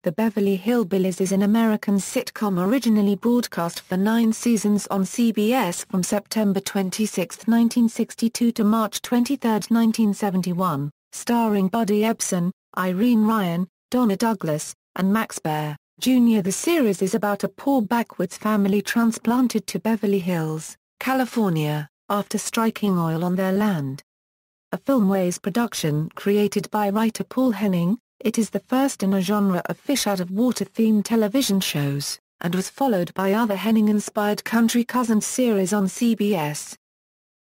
The Beverly Hillbillies is an American sitcom originally broadcast for 9 seasons on CBS from September 26, 1962 to March 23, 1971, starring Buddy Ebsen, Irene Ryan, Donna Douglas, and Max Baer, Jr. The series is about a poor backwoods family transplanted to Beverly Hills, California, after striking oil on their land. A Filmways production created by writer Paul Henning, it is the first in a genre of fish-out-of-water-themed television shows, and was followed by other Henning-inspired Country Cousins series on CBS.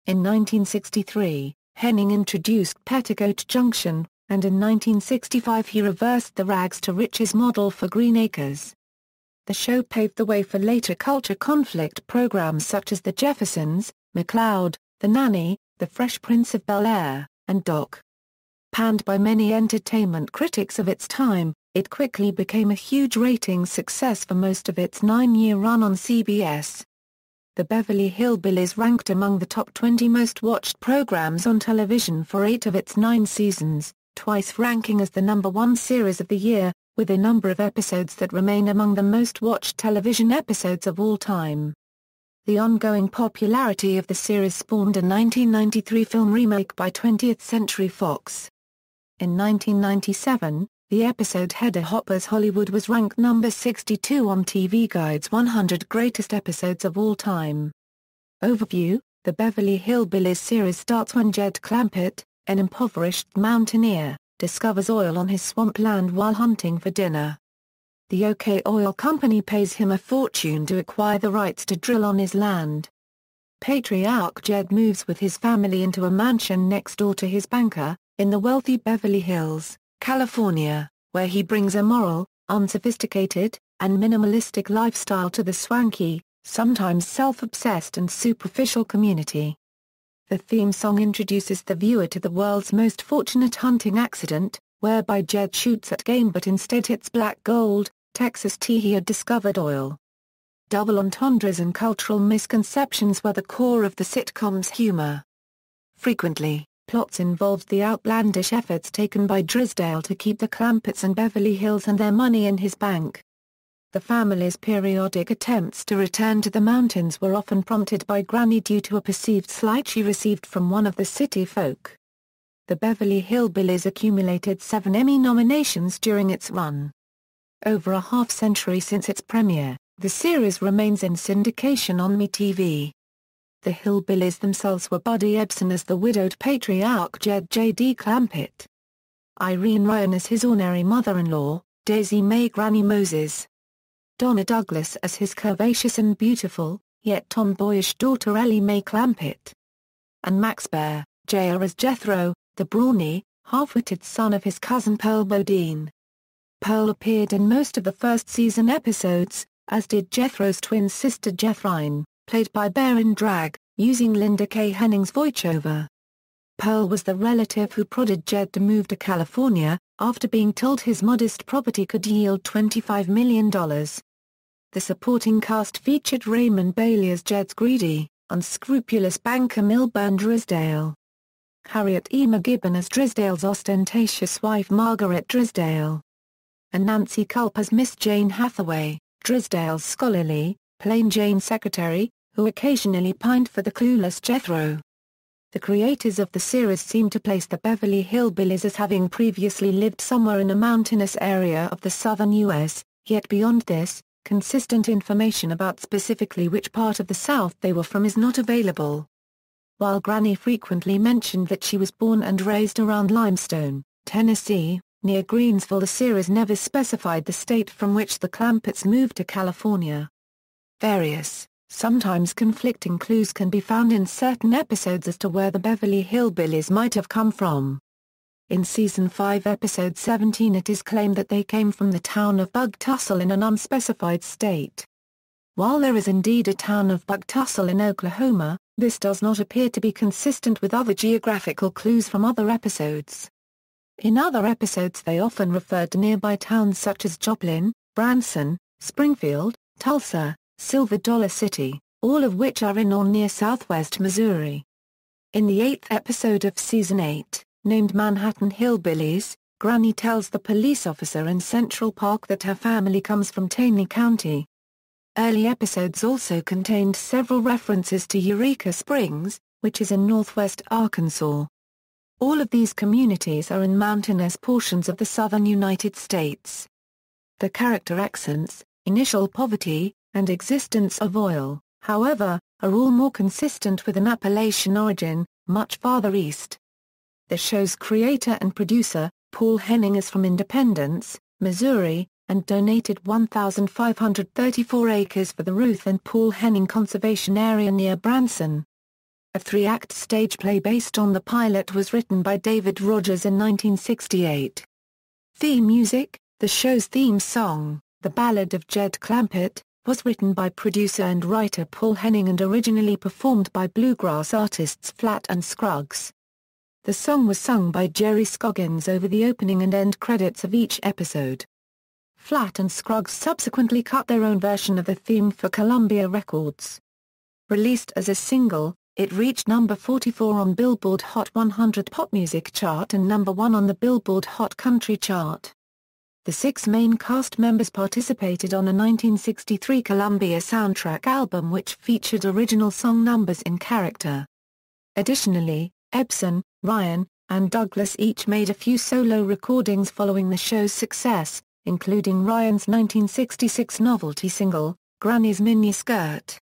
In 1963, Henning introduced Petticoat Junction, and in 1965 he reversed the rags-to-riches model for Green Acres. The show paved the way for later culture conflict programs such as The Jeffersons, McCloud, The Nanny, The Fresh Prince of Bel-Air, and Doc. Panned by many entertainment critics of its time, it quickly became a huge ratings success for most of its 9-year run on CBS. The Beverly Hillbillies ranked among the top 20 most-watched programs on television for 8 of its 9 seasons, twice ranking as the #1 series of the year, with a number of episodes that remain among the most-watched television episodes of all time. The ongoing popularity of the series spawned a 1993 film remake by 20th Century Fox. In 1997, the episode Hedda Hopper's Hollywood was ranked number 62 on TV Guide's 100 Greatest Episodes of All Time. Overview: The Beverly Hillbillies series starts when Jd Clampitt, an impoverished mountaineer, discovers oil on his swampland while hunting for dinner. The OK Oil Company pays him a fortune to acquire the rights to drill on his land. Patriarch Jed moves with his family into a mansion next door to his banker, in the wealthy Beverly Hills, California, where he brings a moral, unsophisticated, and minimalistic lifestyle to the swanky, sometimes self-obsessed and superficial community. The theme song introduces the viewer to the world's most fortunate hunting accident, whereby Jed shoots at game but instead hits black gold, Texas tea. He had discovered oil. Double entendres and cultural misconceptions were the core of the sitcom's humor. Frequently, plots involved the outlandish efforts taken by Drysdale to keep the Clampitts and Beverly Hills and their money in his bank. The family's periodic attempts to return to the mountains were often prompted by Granny due to a perceived slight she received from one of the city folk. The Beverly Hillbillies accumulated 7 Emmy nominations during its run. Over a half-century since its premiere, the series remains in syndication on MeTV. The Hillbillies themselves were Buddy Ebsen as the widowed patriarch Jd Clampitt, Irene Ryan as his ornery mother-in-law, Daisy Mae Granny Moses, Donna Douglas as his curvaceous and beautiful, yet tomboyish daughter Ellie Mae Clampitt, and Max Baer, Jr. as Jethro, the brawny, half-witted son of his cousin Pearl Bodine. Pearl appeared in most of the first season episodes, as did Jethro's twin sister Jethryne, played by Baer in drag, using Linda K. Henning's voiceover. Pearl was the relative who prodded Jed to move to California, after being told his modest property could yield $25 million. The supporting cast featured Raymond Bailey as Jed's greedy, unscrupulous banker Milburn Drysdale, Harriet E. McGibbon as Drysdale's ostentatious wife Margaret Drysdale, and Nancy Culp as Miss Jane Hathaway, Drysdale's scholarly, plain Jane secretary, who occasionally pined for the clueless Jethro. The creators of the series seem to place the Beverly Hillbillies as having previously lived somewhere in a mountainous area of the southern U.S., yet beyond this, consistent information about specifically which part of the South they were from is not available. While Granny frequently mentioned that she was born and raised around Limestone, Tennessee, near Greensville, the series never specified the state from which the Clampitts moved to California. Various, sometimes conflicting clues can be found in certain episodes as to where the Beverly Hillbillies might have come from. In Season 5 Episode 17 it is claimed that they came from the town of Bug-Tussle in an unspecified state. While there is indeed a town of Bug-Tussle in Oklahoma, this does not appear to be consistent with other geographical clues from other episodes. In other episodes they often referred to nearby towns such as Joplin, Branson, Springfield, Tulsa, Silver Dollar City, all of which are in or near southwest Missouri. In the 8th episode of Season 8, named Manhattan Hillbillies, Granny tells the police officer in Central Park that her family comes from Taney County. Early episodes also contained several references to Eureka Springs, which is in northwest Arkansas. All of these communities are in mountainous portions of the southern United States. The character accents, initial poverty, and existence of oil, however, are all more consistent with an Appalachian origin, much farther east. The show's creator and producer, Paul Henning, is from Independence, Missouri, and donated 1,534 acres for the Ruth and Paul Henning Conservation Area near Branson. A three-act stage play based on the pilot was written by David Rogers in 1968. Theme music: the show's theme song, The Ballad of Jd Clampitt, was written by producer and writer Paul Henning and originally performed by bluegrass artists Flatt and Scruggs. The song was sung by Jerry Scoggins over the opening and end credits of each episode. Flatt and Scruggs subsequently cut their own version of the theme for Columbia Records. Released as a single, it reached number 44 on Billboard Hot 100 Pop Music Chart and number 1 on the Billboard Hot Country Chart. The 6 main cast members participated on a 1963 Columbia soundtrack album which featured original song numbers in character. Additionally, Ebsen, Ryan, and Douglas each made a few solo recordings following the show's success, including Ryan's 1966 novelty single, Granny's Mini Skirt.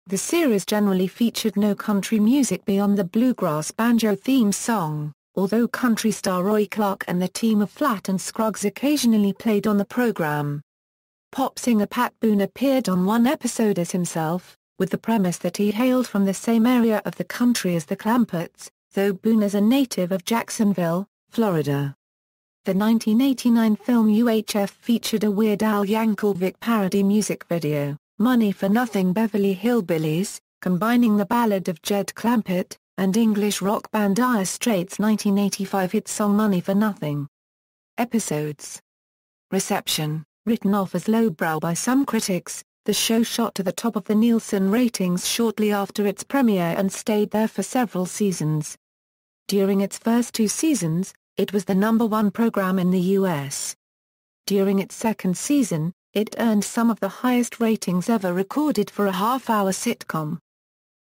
The series generally featured no country music beyond the bluegrass banjo theme song, although country star Roy Clark and the team of Flatt and Scruggs occasionally played on the program. Pop singer Pat Boone appeared on one episode as himself, with the premise that he hailed from the same area of the country as the Clampitts, though Boone is a native of Jacksonville, Florida. The 1989 film UHF featured a Weird Al Yankovic parody music video, Money for Nothing Beverly Hillbillies, combining the ballad of Jd Clampitt, and English rock band Dire Straits' 1985 hit song Money for Nothing. Episodes. Reception: written off as lowbrow by some critics, the show shot to the top of the Nielsen ratings shortly after its premiere and stayed there for several seasons. During its first 2 seasons, it was the number 1 program in the U.S. During its second season, it earned some of the highest ratings ever recorded for a half-hour sitcom.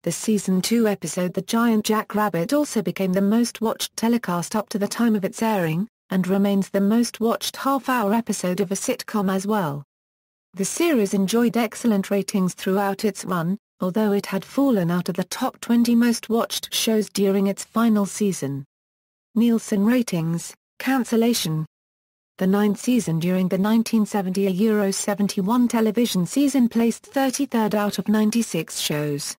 The Season 2 episode The Giant Jackrabbit also became the most-watched telecast up to the time of its airing, and remains the most-watched half-hour episode of a sitcom as well. The series enjoyed excellent ratings throughout its run, although it had fallen out of the top 20 most-watched shows during its final season. Nielsen ratings, Cancellation. The 9th season during the 1970 Euro 71 television season placed 33rd out of 96 shows.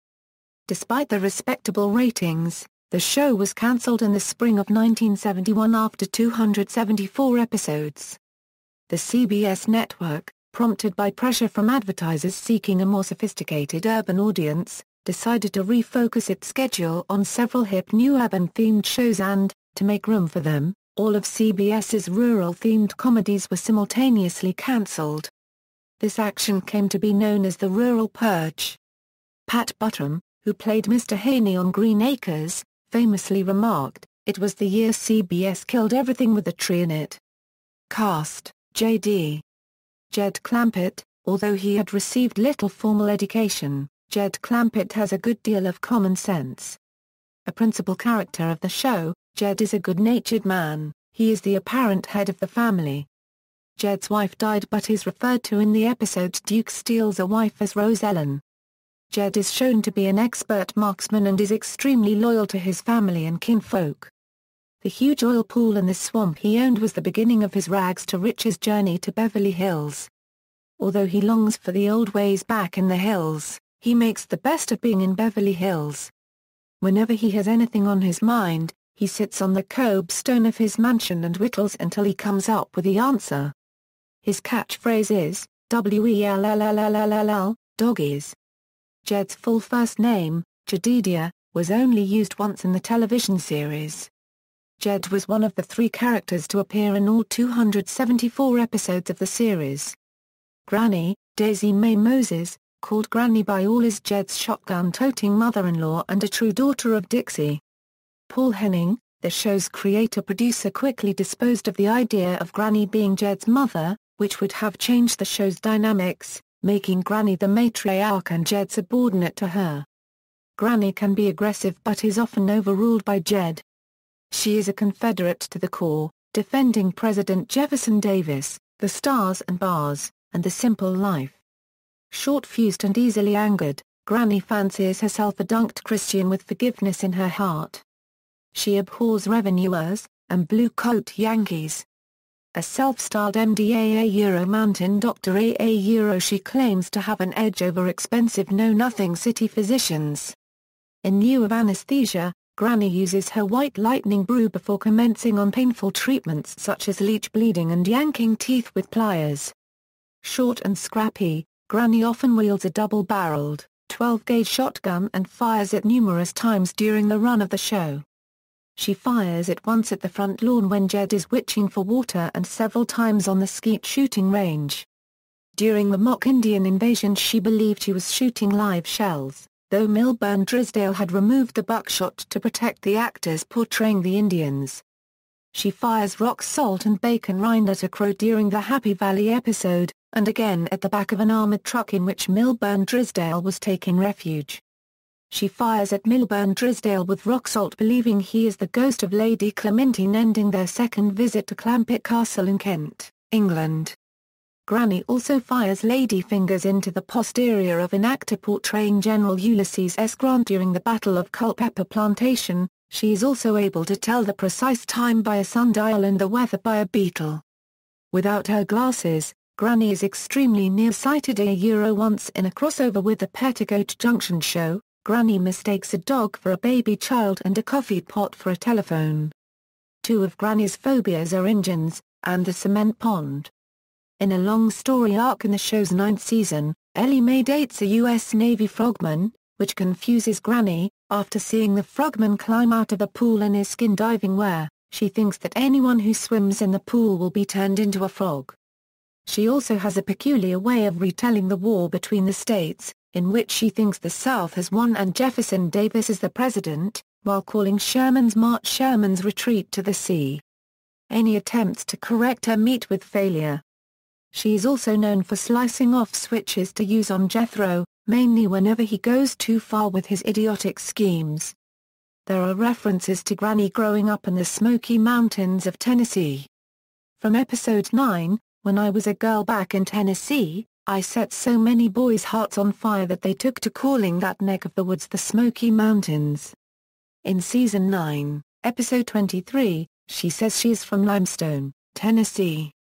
Despite the respectable ratings, the show was cancelled in the spring of 1971 after 274 episodes. The CBS network, prompted by pressure from advertisers seeking a more sophisticated urban audience, decided to refocus its schedule on several hip new urban-themed shows and, to make room for them, all of CBS's rural-themed comedies were simultaneously cancelled. This action came to be known as the Rural Purge. Pat Buttram, who played Mr. Haney on Green Acres, famously remarked, "It was the year CBS killed everything with a tree in it." Cast: Jd Clampitt. Although he had received little formal education, Jd Clampitt has a good deal of common sense. A principal character of the show, Jed is a good-natured man. He is the apparent head of the family. Jed's wife died but is referred to in the episode Duke Steals a Wife as Rose Ellen. Jed is shown to be an expert marksman and is extremely loyal to his family and kinfolk. The huge oil pool in the swamp he owned was the beginning of his rags-to-riches journey to Beverly Hills. Although he longs for the old ways back in the hills, he makes the best of being in Beverly Hills. Whenever he has anything on his mind, he sits on the cobblestone of his mansion and whittles until he comes up with the answer. His catchphrase is, "WELLLLLLL, doggies." Jed's full first name, Jedediah, was only used once in the television series. Jed was one of the 3 characters to appear in all 274 episodes of the series. Granny, Daisy Mae Moses, called Granny by all, is Jed's shotgun-toting mother-in-law and a true daughter of Dixie. Paul Henning, The show's creator-producer quickly disposed of the idea of Granny being Jed's mother, which would have changed the show's dynamics, making Granny the matriarch and Jed subordinate to her. Granny can be aggressive but is often overruled by Jed. She is a Confederate to the core, defending President Jefferson Davis, the stars and bars, and the simple life. Short-fused and easily angered, Granny fancies herself a dunked Christian with forgiveness in her heart. She abhors revenuers, and blue-coat Yankees. A self-styled MD Euro mountain doctor Euro, she claims to have an edge over expensive know-nothing city physicians. In lieu of anesthesia, Granny uses her white lightning brew before commencing on painful treatments such as leech bleeding and yanking teeth with pliers. Short and scrappy, Granny often wields a double-barreled, 12-gauge shotgun and fires it numerous times during the run of the show. She fires it once at the front lawn when Jed is witching for water and several times on the skeet shooting range. During the mock Indian invasion she believed she was shooting live shells, though Milburn Drysdale had removed the buckshot to protect the actors portraying the Indians. She fires rock salt and bacon rind at a crow during the Happy Valley episode, and again at the back of an armored truck in which Milburn Drysdale was taking refuge. She fires at Milburn Drysdale with rock salt believing he is the ghost of Lady Clementine, ending their second visit to Clampitt Castle in Kent, England. Granny also fires ladyfingers into the posterior of an actor portraying General Ulysses S. Grant during the Battle of Culpeper Plantation. She is also able to tell the precise time by a sundial and the weather by a beetle. Without her glasses, Granny is extremely nearsighted. Once in a crossover with the Petticoat Junction show, Granny mistakes a dog for a baby child and a coffee pot for a telephone. Two of Granny's phobias are engines, and the cement pond. In a long story arc in the show's 9th season, Ellie Mae dates a U.S. Navy frogman, which confuses Granny. After seeing the frogman climb out of a pool in his skin diving wear, she thinks that anyone who swims in the pool will be turned into a frog. She also has a peculiar way of retelling the war between the states, in which she thinks the South has won and Jefferson Davis is the president, while calling Sherman's march Sherman's retreat to the sea. Any attempts to correct her meet with failure. She is also known for slicing off switches to use on Jethro, mainly whenever he goes too far with his idiotic schemes. There are references to Granny growing up in the Smoky Mountains of Tennessee. From episode 9, "When I was a girl back in Tennessee, I set so many boys' hearts on fire that they took to calling that neck of the woods the Smoky Mountains." In season 9, episode 23, she says she is from Limestone, Tennessee.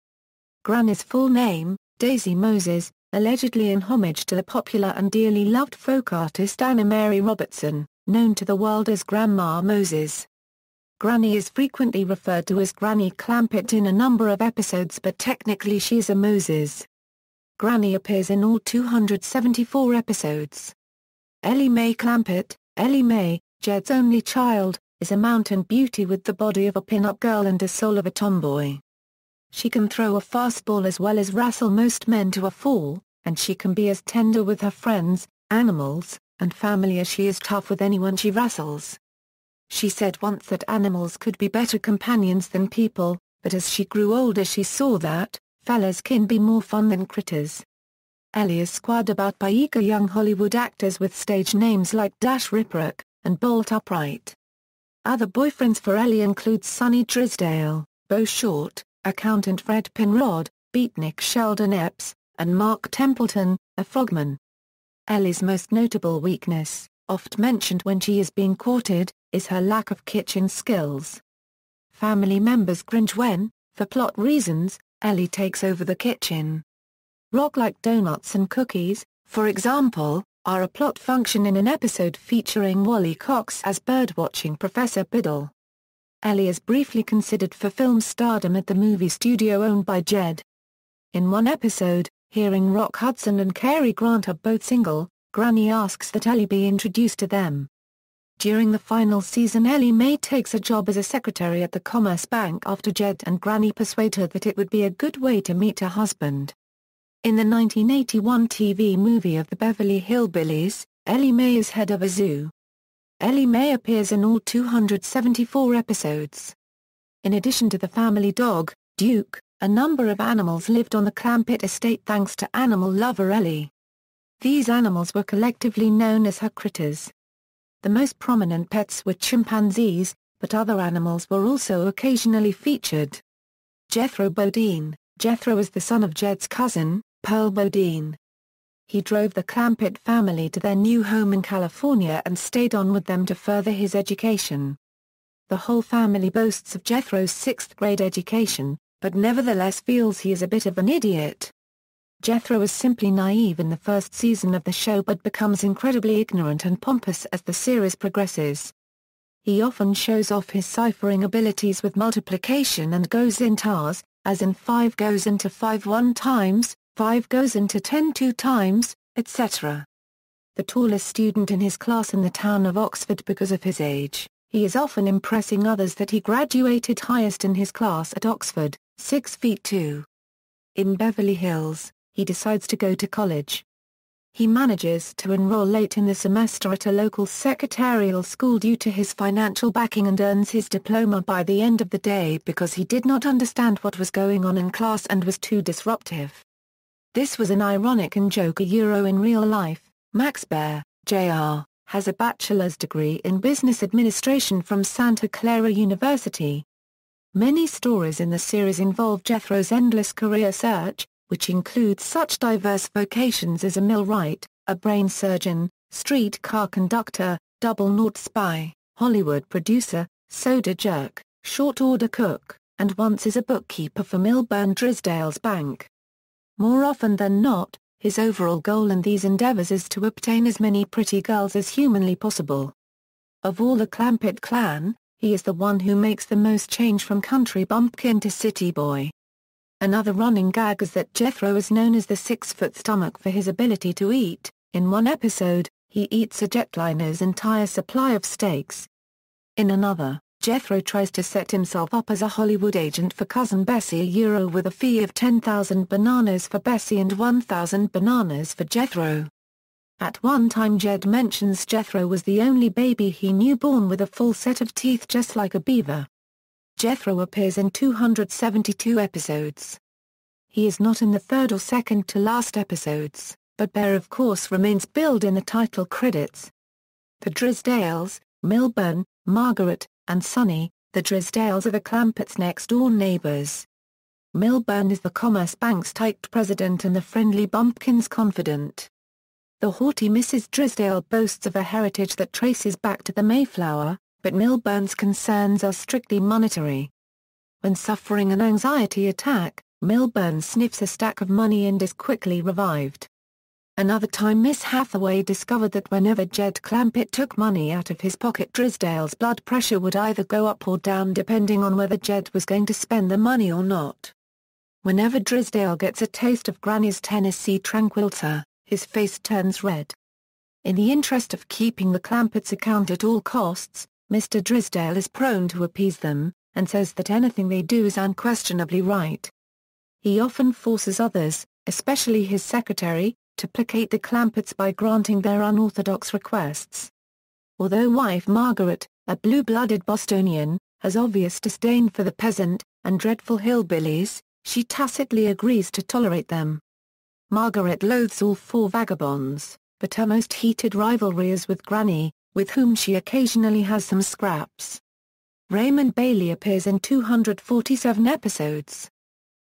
Granny's full name, Daisy Moses, allegedly in homage to the popular and dearly loved folk artist Anna Mary Robertson, known to the world as Grandma Moses. Granny is frequently referred to as Granny Clampitt in a number of episodes, but technically she is a Moses. Granny appears in all 274 episodes. Ellie Mae Clampitt, Ellie Mae, Jed's only child, is a mountain beauty with the body of a pin-up girl and a soul of a tomboy. She can throw a fastball as well as wrestle most men to a fall, and she can be as tender with her friends, animals, and family as she is tough with anyone she wrestles. She said once that animals could be better companions than people, but as she grew older she saw that, fellas can be more fun than critters. Ellie is squared about by eager young Hollywood actors with stage names like Dash Riprock, and Bolt Upright. Other boyfriends for Ellie include Sonny Drysdale, Bo Short, accountant Fred Penrod, beatnik Sheldon Epps, and Mark Templeton, a frogman. Ellie's most notable weakness, oft mentioned when she is being courted, is her lack of kitchen skills. Family members cringe when, for plot reasons, Ellie takes over the kitchen. Rock-like donuts and cookies, for example, are a plot function in an episode featuring Wally Cox as birdwatching Professor Biddle. Ellie is briefly considered for film stardom at the movie studio owned by Jed. In one episode, hearing Rock Hudson and Cary Grant are both single, Granny asks that Ellie be introduced to them. During the final season, Ellie Mae takes a job as a secretary at the Commerce Bank after Jed and Granny persuade her that it would be a good way to meet her husband. In the 1981 TV movie of the Beverly Hillbillies, Ellie Mae is head of a zoo. Ellie Mae appears in all 274 episodes. In addition to the family dog, Duke, a number of animals lived on the Clampitt estate thanks to animal lover Ellie. These animals were collectively known as her critters. The most prominent pets were chimpanzees, but other animals were also occasionally featured. Jethro Bodine. Jethro is the son of Jed's cousin, Pearl Bodine. He drove the Clampitt family to their new home in California and stayed on with them to further his education. The whole family boasts of Jethro's 6th grade education, but nevertheless feels he is a bit of an idiot. Jethro is simply naive in the first season of the show but becomes incredibly ignorant and pompous as the series progresses. He often shows off his ciphering abilities with multiplication and goes in tars, as in 5 goes into 5 1 times, 5 goes into 10 2 times, etc. The tallest student in his class in the town of Oxford because of his age, he is often impressing others that he graduated highest in his class at Oxford, 6 feet 2. In Beverly Hills, he decides to go to college. He manages to enroll late in the semester at a local secretarial school due to his financial backing and earns his diploma by the end of the day because he did not understand what was going on in class and was too disruptive. This was an ironic and joke. In real life, Max Baer, Jr., has a bachelor's degree in business administration from Santa Clara University. Many stories in the series involve Jethro's endless career search, which includes such diverse vocations as a millwright, a brain surgeon, streetcar conductor, double-naught spy, Hollywood producer, soda jerk, short-order cook, and once as a bookkeeper for Milburn Drysdale's bank. More often than not, his overall goal in these endeavors is to obtain as many pretty girls as humanly possible. Of all the Clampitt clan, he is the one who makes the most change from country bumpkin to city boy. Another running gag is that Jethro is known as the 6-foot stomach for his ability to eat. In one episode, he eats a jetliner's entire supply of steaks. In another, Jethro tries to set himself up as a Hollywood agent for cousin Bessie with a fee of 10,000 bananas for Bessie and 1,000 bananas for Jethro. At one time Jed mentions Jethro was the only baby he knew born with a full set of teeth just like a beaver. Jethro appears in 272 episodes. He is not in the third or second to last episodes, but Baer of course remains billed in the title credits. The Drysdales, Milburn, Margaret, and Sonny, the Drysdales are the Clampitts' next-door neighbors. Milburn is the Commerce Bank's tight president and the friendly Bumpkin's confidant. The haughty Mrs. Drysdale boasts of a heritage that traces back to the Mayflower, but Milburn's concerns are strictly monetary. When suffering an anxiety attack, Milburn sniffs a stack of money and is quickly revived. Another time Miss Hathaway discovered that whenever Jd Clampitt took money out of his pocket, Drysdale's blood pressure would either go up or down depending on whether Jed was going to spend the money or not. Whenever Drysdale gets a taste of Granny's Tennessee Tranquilita, his face turns red. In the interest of keeping the Clampitts' account at all costs, Mr. Drysdale is prone to appease them, and says that anything they do is unquestionably right. He often forces others, especially his secretary, to placate the Clampitts by granting their unorthodox requests. Although wife Margaret, a blue-blooded Bostonian, has obvious disdain for the peasant and dreadful hillbillies, she tacitly agrees to tolerate them. Margaret loathes all 4 vagabonds, but her most heated rivalry is with Granny, with whom she occasionally has some scraps. Raymond Bailey appears in 247 episodes.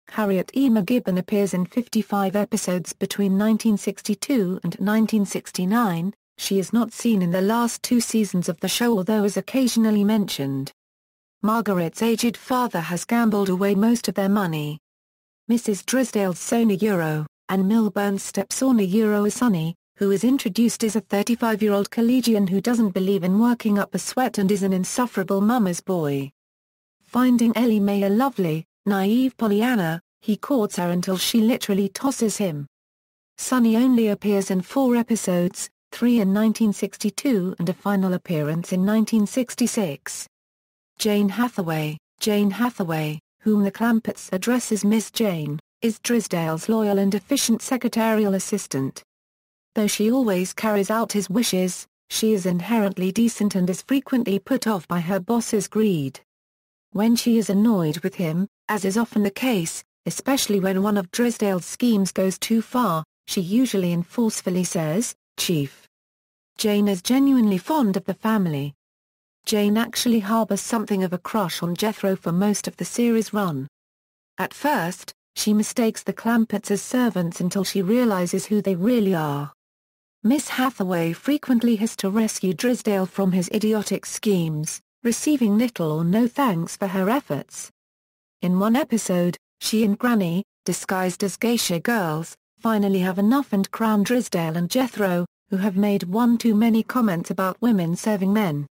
Harriet E. McGibbon appears in 55 episodes between 1962 and 1969, she is not seen in the last 2 seasons of the show although is occasionally mentioned. Margaret's aged father has gambled away most of their money. Mrs. Drysdale's son and Milburn's stepson is Sonny, who is introduced as a 35-year-old collegian who doesn't believe in working up a sweat and is an insufferable mama's boy. Finding Ellie Mae a lovely, naive Pollyanna, he courts her until she literally tosses him. Sonny only appears in 4 episodes, 3 in 1962 and a final appearance in 1966. Jane Hathaway, whom the Clampitts address as Miss Jane, is Drysdale's loyal and efficient secretarial assistant. Though she always carries out his wishes, she is inherently decent and is frequently put off by her boss's greed. When she is annoyed with him, as is often the case, especially when one of Drysdale's schemes goes too far, she usually and forcefully says, "Chief." Jane is genuinely fond of the family. Jane actually harbors something of a crush on Jethro for most of the series run. At first, she mistakes the Clampitts as servants until she realizes who they really are. Miss Hathaway frequently has to rescue Drysdale from his idiotic schemes, receiving little or no thanks for her efforts. In one episode, she and Granny, disguised as geisha girls, finally have enough and crown Drysdale and Jethro, who have made one too many comments about women serving men.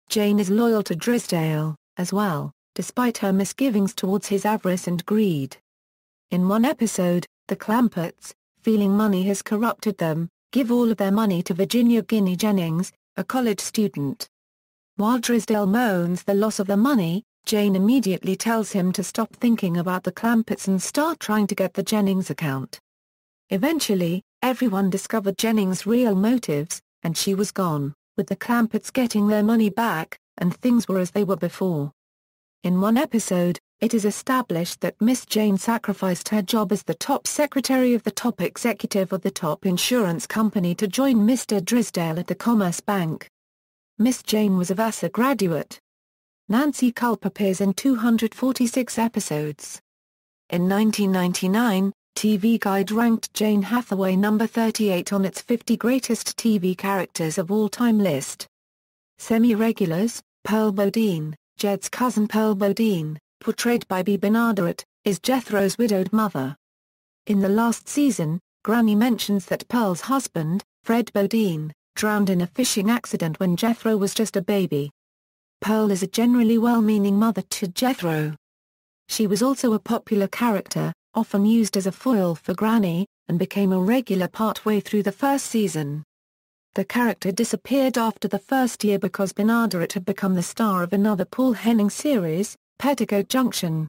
Jane is loyal to Drysdale, as well, despite her misgivings towards his avarice and greed. In one episode, the Clampitts, feeling money has corrupted them, give all of their money to Virginia Guinea Jennings, a college student. While Drysdale moans the loss of the money, Jane immediately tells him to stop thinking about the Clampitts and start trying to get the Jennings account. Eventually, everyone discovered Jennings' real motives, and she was gone, with the Clampitts getting their money back, and things were as they were before. In one episode, it is established that Miss Jane sacrificed her job as the top secretary of the top executive of the top insurance company to join Mr. Drysdale at the Commerce Bank. Miss Jane was a Vassar graduate. Nancy Culp appears in 246 episodes. In 1999, TV Guide ranked Jane Hathaway number 38 on its 50 greatest TV characters of all time list. Semi-regulars, Pearl Bodine, Jed's cousin Pearl Bodine, portrayed by Bea Benaderet, is Jethro's widowed mother. In the last season, Granny mentions that Pearl's husband, Fred Bodine, drowned in a fishing accident when Jethro was just a baby. Pearl is a generally well-meaning mother to Jethro. She was also a popular character, often used as a foil for Granny, and became a regular partway through the first season. The character disappeared after the first year because Benaderet had become the star of another Paul Henning series, Petticoat Junction.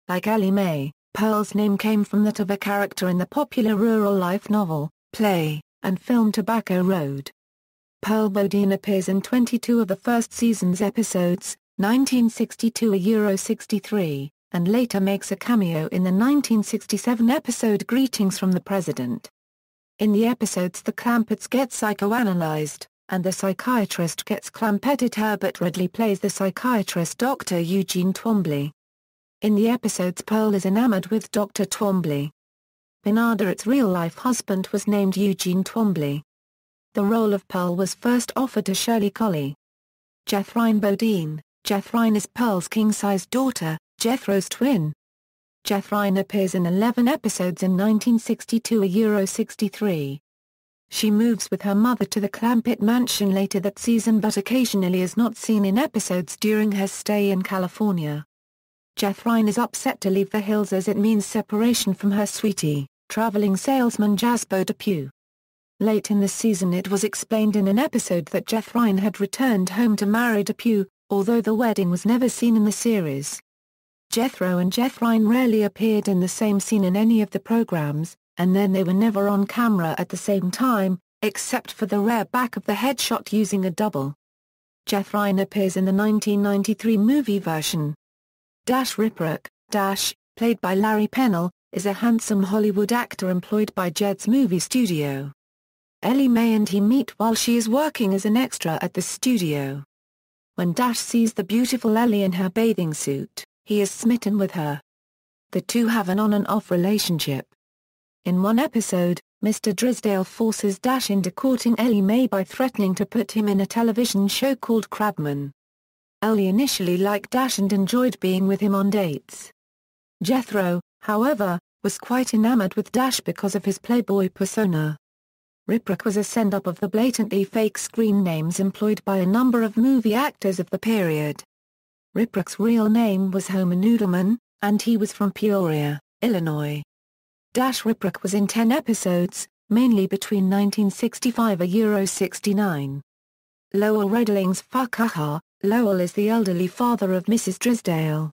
Like Ellie Mae, Pearl's name came from that of a character in the popular rural life novel, play, and film Tobacco Road. Pearl Bodine appears in 22 of the first season's episodes, 1962–63, and later makes a cameo in the 1967 episode Greetings from the President. In the episodes the Clampitts get psychoanalyzed, and the psychiatrist gets Clampitt. Herbert Ridley plays the psychiatrist Dr. Eugene Twombly. In the episodes Pearl is enamored with Dr. Twombly. Benaderet's real-life husband was named Eugene Twombly. The role of Pearl was first offered to Shirley Colley. Jethrine Bodine. Jethrine is Pearl's king-sized daughter, Jethro's twin. Jethrine appears in 11 episodes in 1962–63. She moves with her mother to the Clampitt mansion later that season but occasionally is not seen in episodes during her stay in California. Jethrine is upset to leave the hills as it means separation from her sweetie, traveling salesman Jasper Depew. Late in the season it was explained in an episode that Jethrine had returned home to marry Depew, although the wedding was never seen in the series. Jethro and Jethrine rarely appeared in the same scene in any of the programs, and then they were never on camera at the same time, except for the rare back of the head shot using a double. Jethrine appears in the 1993 movie version. Riprock, played by Larry Pennell, is a handsome Hollywood actor employed by Jed's movie studio. Ellie Mae and he meet while she is working as an extra at the studio. When Dash sees the beautiful Ellie in her bathing suit, he is smitten with her. The two have an on and off relationship. In one episode, Mr. Drysdale forces Dash into courting Ellie Mae by threatening to put him in a television show called Crabman. Ellie initially liked Dash and enjoyed being with him on dates. Jethro, however, was quite enamored with Dash because of his playboy persona. Riprock was a send-up of the blatantly fake screen names employed by a number of movie actors of the period. Riprock's real name was Homer Noodleman, and he was from Peoria, Illinois. Riprock was in 10 episodes, mainly between 1965–69. Lowell Redling's Fuck-aha. Lowell is the elderly father of Mrs. Drysdale.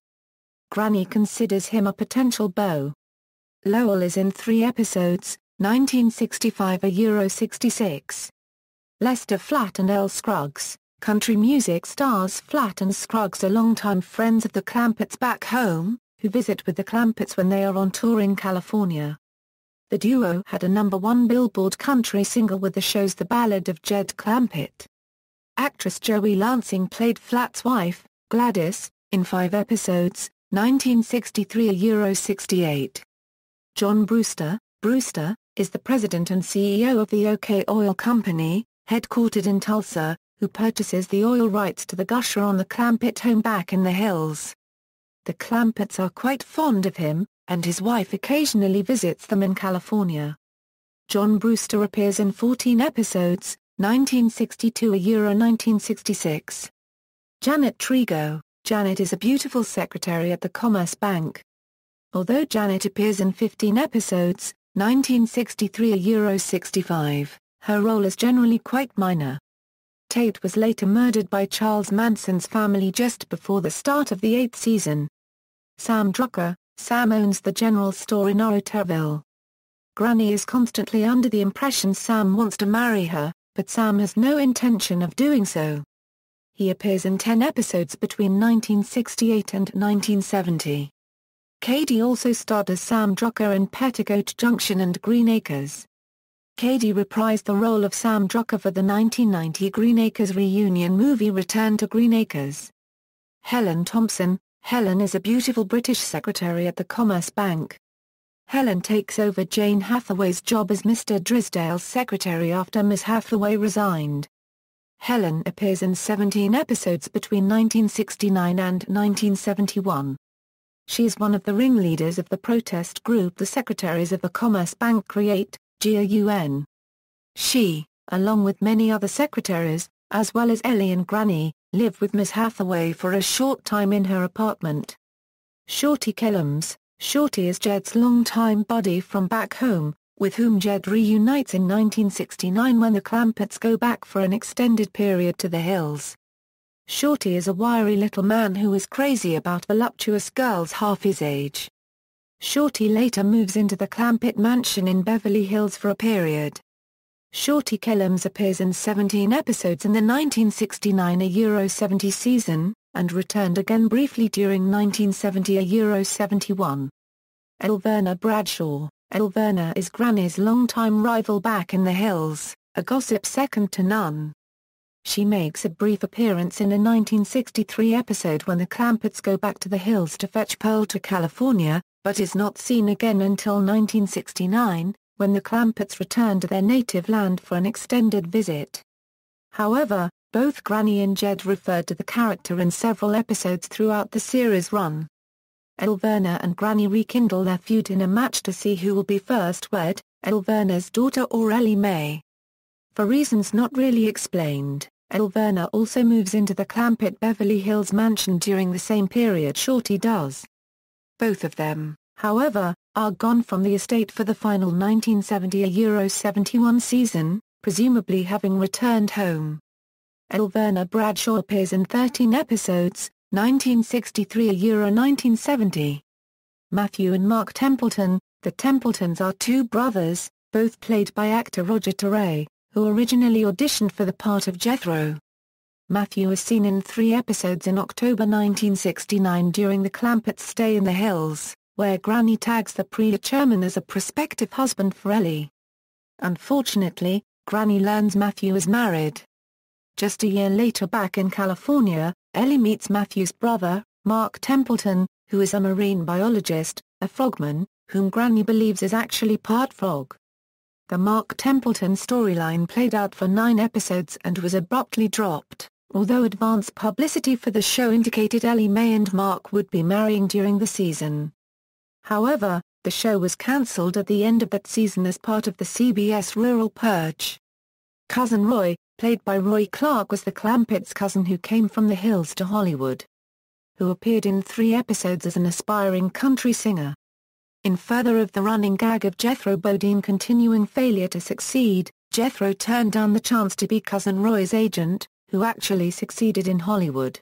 Granny considers him a potential beau. Lowell is in 3 episodes, 1965–66. Lester Flatt and Earl Scruggs. Country music stars Flatt and Scruggs are longtime friends of the Clampitts back home, who visit with the Clampitts when they are on tour in California. The duo had a #1 Billboard country single with the show's The Ballad of Jd Clampitt. Actress Joey Lansing played Flatt's wife, Gladys, in 5 episodes, 1963–68. John Brewster is the president and CEO of the OK Oil Company, headquartered in Tulsa, who purchases the oil rights to the gusher on the Clampitt home back in the hills. The Clampitts are quite fond of him, and his wife occasionally visits them in California. John Brewster appears in 14 episodes, 1962–1966. Janet Trigo. Janet is a beautiful secretary at the Commerce Bank. Although Janet appears in 15 episodes, 1963–65, her role is generally quite minor. Tate was later murdered by Charles Manson's family just before the start of the 8th season. Sam Drucker. Sam owns the general store in Oroville. Granny is constantly under the impression Sam wants to marry her, but Sam has no intention of doing so. He appears in 10 episodes between 1968 and 1970. Katie also starred as Sam Drucker in Petticoat Junction and Green Acres. Katie reprised the role of Sam Drucker for the 1990 Green Acres reunion movie Return to Green Acres. Helen Thompson. Helen is a beautiful British secretary at the Commerce Bank. Helen takes over Jane Hathaway's job as Mr. Drysdale's secretary after Miss Hathaway resigned. Helen appears in 17 episodes between 1969 and 1971. She is one of the ringleaders of the protest group the Secretaries of the Commerce Bank create, GOUN. She, along with many other secretaries, as well as Ellie and Granny, live with Miss Hathaway for a short time in her apartment. Shorty Kellems. Shorty is Jed's longtime buddy from back home, with whom Jed reunites in 1969 when the Clampitts go back for an extended period to the hills. Shorty is a wiry little man who is crazy about voluptuous girls half his age. Shorty later moves into the Clampitt mansion in Beverly Hills for a period. Shorty Kellems appears in 17 episodes in the 1969–70 season, and returned again briefly during 1970–71. Verna Bradshaw. Verna is Granny's longtime rival back in the hills, a gossip second to none. She makes a brief appearance in a 1963 episode when the Clampitts go back to the hills to fetch Pearl to California, but is not seen again until 1969, when the Clampitts return to their native land for an extended visit. However, both Granny and Jed referred to the character in several episodes throughout the series run. Verna and Granny rekindle their feud in a match to see who will be first wed, Verna's daughter or Ellie Mae. For reasons not really explained, Verna also moves into the Clampitt Beverly Hills mansion during the same period Shorty does. Both of them, however, are gone from the estate for the final 1970–71 season, presumably having returned home. Verna Bradshaw appears in 13 episodes, 1963–1970. Matthew and Mark Templeton. The Templetons are two brothers, both played by actor Roger Terray, who originally auditioned for the part of Jethro. Matthew is seen in 3 episodes in October 1969 during the Clampitts' stay in the hills, where Granny tags the preacherman as a prospective husband for Ellie. Unfortunately, Granny learns Matthew is married. Just a year later back in California, Ellie meets Matthew's brother, Mark Templeton, who is a marine biologist, a frogman, whom Granny believes is actually part frog. The Mark Templeton storyline played out for 9 episodes and was abruptly dropped, although advance publicity for the show indicated Ellie Mae and Mark would be marrying during the season. However, the show was cancelled at the end of that season as part of the CBS Rural Purge. Cousin Roy, played by Roy Clark, was the Clampitts' cousin who came from the hills to Hollywood, who appeared in 3 episodes as an aspiring country singer. In further of the running gag of Jethro Bodine continuing failure to succeed, Jethro turned down the chance to be Cousin Roy's agent, who actually succeeded in Hollywood.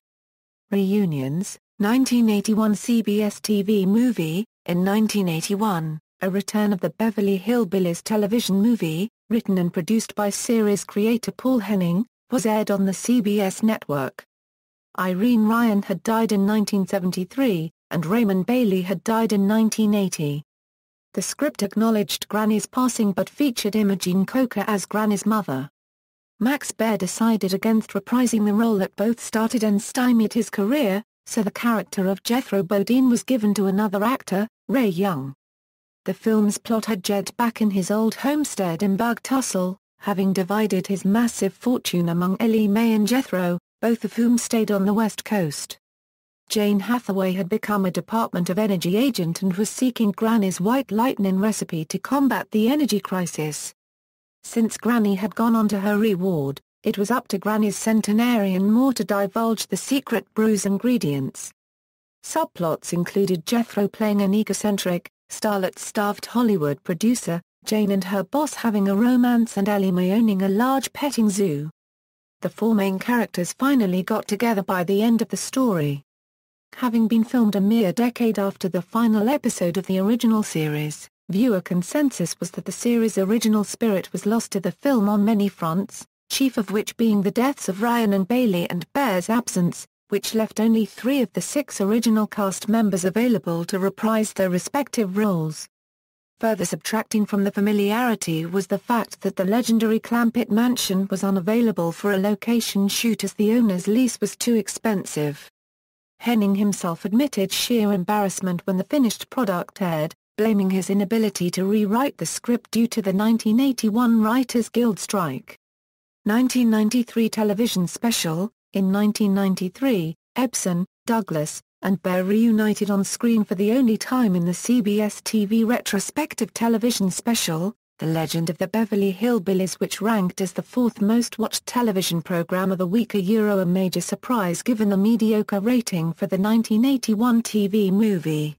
Reunions. 1981 CBS TV Movie. In 1981, a return of the Beverly Hillbillies television movie, written and produced by series creator Paul Henning, was aired on the CBS network. Irene Ryan had died in 1973, and Raymond Bailey had died in 1980. The script acknowledged Granny's passing but featured Imogen Coker as Granny's mother. Max Baer decided against reprising the role that both started and stymied his career, so the character of Jethro Bodine was given to another actor, Ray Young. The film's plot had Jed back in his old homestead in Bug Tussle, having divided his massive fortune among Ellie Mae and Jethro, both of whom stayed on the West Coast. Jane Hathaway had become a Department of Energy agent and was seeking Granny's White Lightning recipe to combat the energy crisis. Since Granny had gone on to her reward, it was up to Granny's centenarian Moore to divulge the secret brew's ingredients. Subplots included Jethro playing an egocentric, starlet-starved Hollywood producer, Jane and her boss having a romance, and Ellie Mae owning a large petting zoo. The four main characters finally got together by the end of the story. Having been filmed a mere decade after the final episode of the original series, viewer consensus was that the series' original spirit was lost to the film on many fronts, chief of which being the deaths of Ryan and Bailey and Baer's absence, which left only 3 of the 6 original cast members available to reprise their respective roles. Further subtracting from the familiarity was the fact that the legendary Clampitt mansion was unavailable for a location shoot as the owner's lease was too expensive. Henning himself admitted sheer embarrassment when the finished product aired, blaming his inability to rewrite the script due to the 1981 Writers Guild strike. 1993 television special. In 1993, Ebsen, Douglas, and Baer reunited on screen for the only time in the CBS TV retrospective television special, The Legend of the Beverly Hillbillies, which ranked as the 4th most watched television program of the week, a major surprise given the mediocre rating for the 1981 TV movie.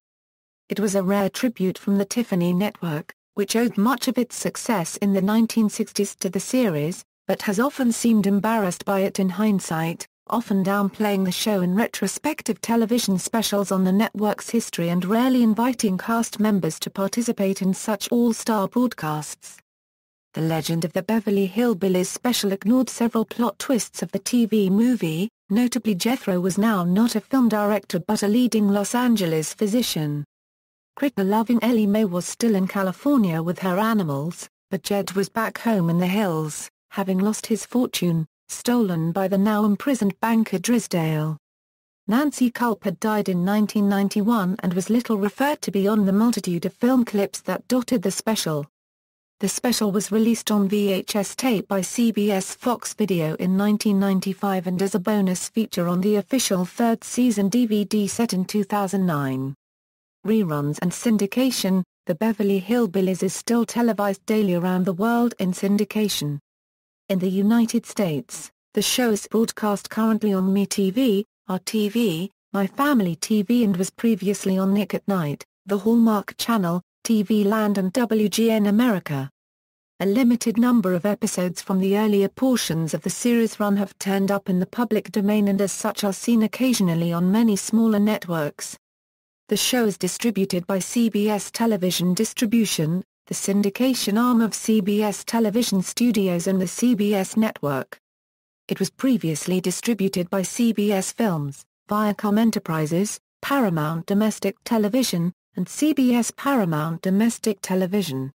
It was a rare tribute from the Tiffany Network, which owed much of its success in the 1960s to the series, but has often seemed embarrassed by it in hindsight, often downplaying the show in retrospective television specials on the network's history and rarely inviting cast members to participate in such all-star broadcasts. The Legend of the Beverly Hillbillies special ignored several plot twists of the TV movie, notably Jethro was now not a film director but a leading Los Angeles physician. Critter-loving Ellie Mae was still in California with her animals, but Jed was back home in the hills, having lost his fortune, stolen by the now-imprisoned banker Drysdale. Nancy Culp had died in 1991 and was little referred to beyond the multitude of film clips that dotted the special. The special was released on VHS tape by CBS Fox Video in 1995 and as a bonus feature on the official 3rd season DVD set in 2009. Reruns and Syndication. The Beverly Hillbillies is still televised daily around the world in syndication. In the United States, the show is broadcast currently on MeTV, RTV, My Family TV and was previously on Nick at Night, the Hallmark Channel, TV Land and WGN America. A limited number of episodes from the earlier portions of the series run have turned up in the public domain and as such are seen occasionally on many smaller networks. The show is distributed by CBS Television Distribution, the syndication arm of CBS Television Studios and the CBS Network. It was previously distributed by CBS Films, Viacom Enterprises, Paramount Domestic Television, and CBS Paramount Domestic Television.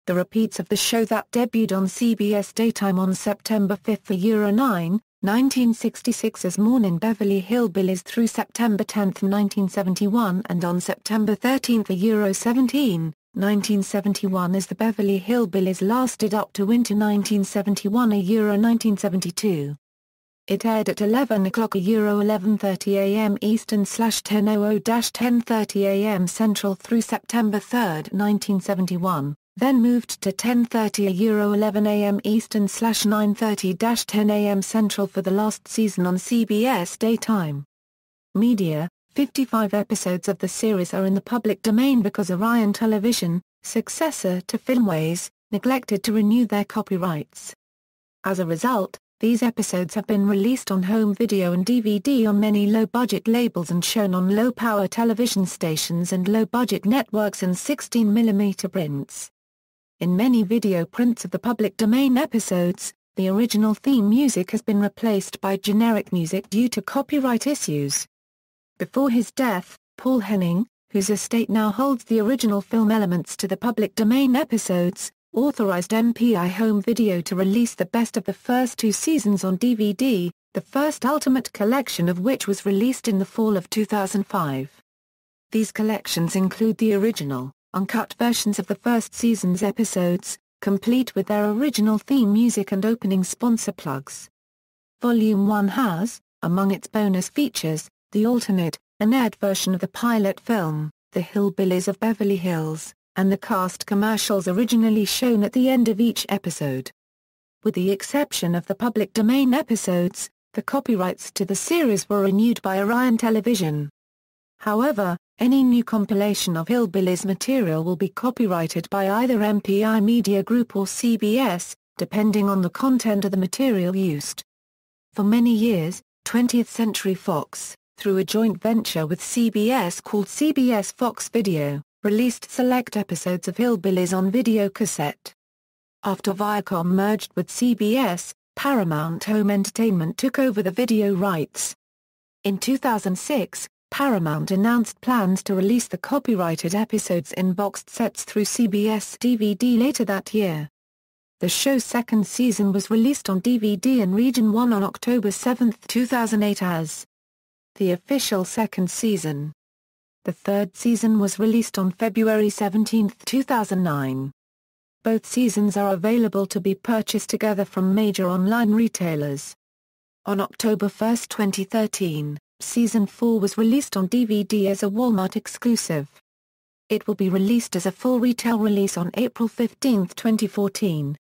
The repeats of the show that debuted on CBS Daytime on September 5 for Euro 9, 1966 as Morning Beverly Hillbillies through September 10, 1971 and on September 13 for Euro 17, 1971 as the Beverly Hillbillies lasted up to winter 1971 a Euro 1972. It aired at 11 o'clock a Euro 11:30 a.m. Eastern /10:00-10:30 a.m. Central through September 3, 1971, then moved to 10:30 a Euro 11 a.m. Eastern /9:30-10 a.m. Central for the last season on CBS Daytime. Media. 55 episodes of the series are in the public domain because Orion Television, successor to Filmways, neglected to renew their copyrights. As a result, these episodes have been released on home video and DVD on many low-budget labels and shown on low-power television stations and low-budget networks in 16mm prints. In many video prints of the public domain episodes, the original theme music has been replaced by generic music due to copyright issues. Before his death, Paul Henning, whose estate now holds the original film elements to the public domain episodes, authorized MPI Home Video to release the best of the first 2 seasons on DVD, the first Ultimate collection of which was released in the fall of 2005. These collections include the original, uncut versions of the first season's episodes, complete with their original theme music and opening sponsor plugs. Volume 1 has, among its bonus features, the alternate, unaired version of the pilot film, The Hillbillies of Beverly Hills, and the cast commercials originally shown at the end of each episode. With the exception of the public domain episodes, the copyrights to the series were renewed by Orion Television. However, any new compilation of Hillbillies material will be copyrighted by either MPI Media Group or CBS, depending on the content of the material used. For many years, 20th Century Fox, through a joint venture with CBS called CBS Fox Video, released select episodes of Hillbillies on video cassette. After Viacom merged with CBS, Paramount Home Entertainment took over the video rights. In 2006, Paramount announced plans to release the copyrighted episodes in boxed sets through CBS DVD later that year. The show's second season was released on DVD in Region 1 on October 7, 2008 as the official second season. The third season was released on February 17, 2009. Both seasons are available to be purchased together from major online retailers. On October 1, 2013, Season 4 was released on DVD as a Walmart exclusive. It will be released as a full retail release on April 15, 2014.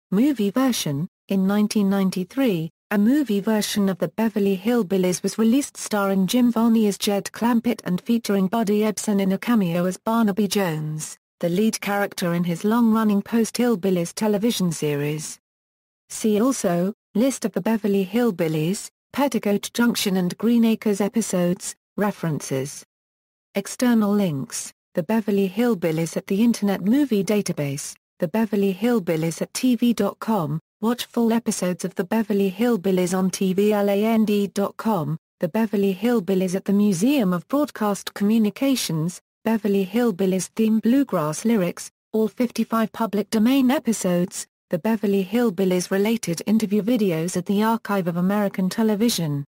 Movie version: in 1993, a movie version of the Beverly Hillbillies was released starring Jim Varney as Jd Clampitt and featuring Buddy Ebsen in a cameo as Barnaby Jones, the lead character in his long-running Post-Hillbillies television series. See also, List of the Beverly Hillbillies, Petticoat Junction and Green Acres episodes, references. External links: The Beverly Hillbillies at the Internet Movie Database, The Beverly Hillbillies at TV.com, watch full episodes of The Beverly Hillbillies on TVLAND.com, The Beverly Hillbillies at the Museum of Broadcast Communications, Beverly Hillbillies theme bluegrass lyrics, all 55 public domain episodes, The Beverly Hillbillies related interview videos at the Archive of American Television.